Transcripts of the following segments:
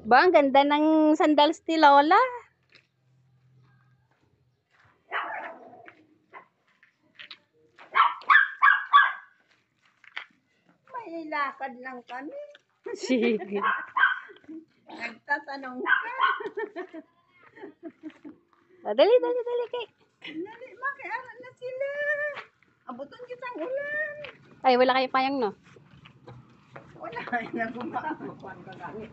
Ba, ang ganda ng sandals ni Lola. May lakad lang kami. Sige. Nagtatanong ka. Dali, dali, dali kay. Dali, makiaran na sila. Abuton kitang ulan. Ay, wala kayo payang, no? Wala, nagumakuan ka gamit.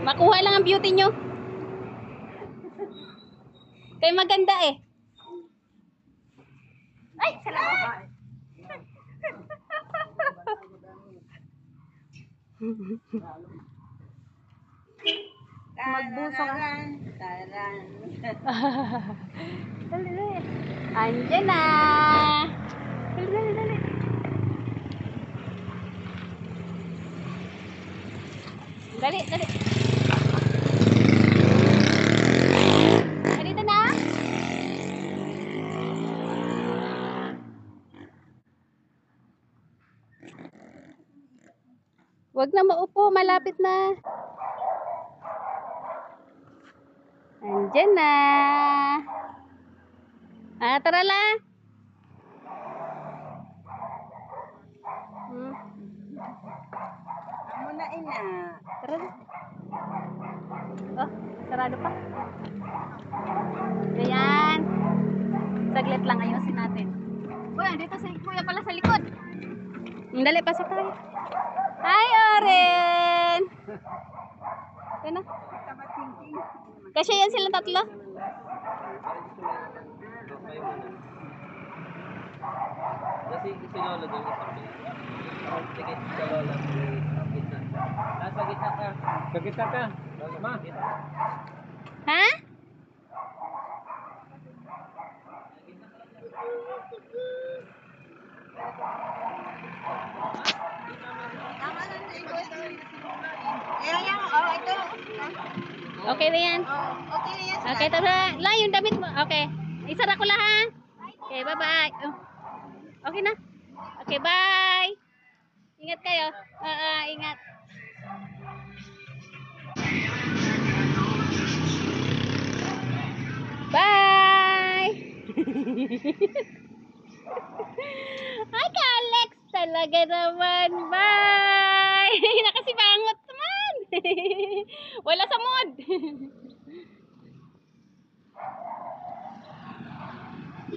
Makuha lang ang beauty nyo. Kay maganda eh. Ay, salamat. Magbuso ka. Taran. Dali, dali. Andiyan na. Dali, dali, dali. Dali, dali. Dito na. Wag na maupo, malapit na. Andiyan na. Tara lang. Amo na ina. Tara na. Oh, sarado pa. Ayan. Saglit lang, ayusin natin. Uy, dito si Kuya pala sa likod. Dali, pasok tayo. Hi, Oren! Ito na. Kasi yan silang tatlo. Kasi si Lola doon sige, si Lola nasa gitna ka. Sa gitna ka. Ma. Ha? Okay na yan. Okay na yan. Okay, tara. La, yung damit mo. Okay. Isara ko lang ha. Okay, bye-bye. Oh. Okay na. Okay, bye. Ingat kayo. Ingat. Bye! Ay, Alex! Talaga naman. Bye! Nakasibangot naman. Wala sa mood.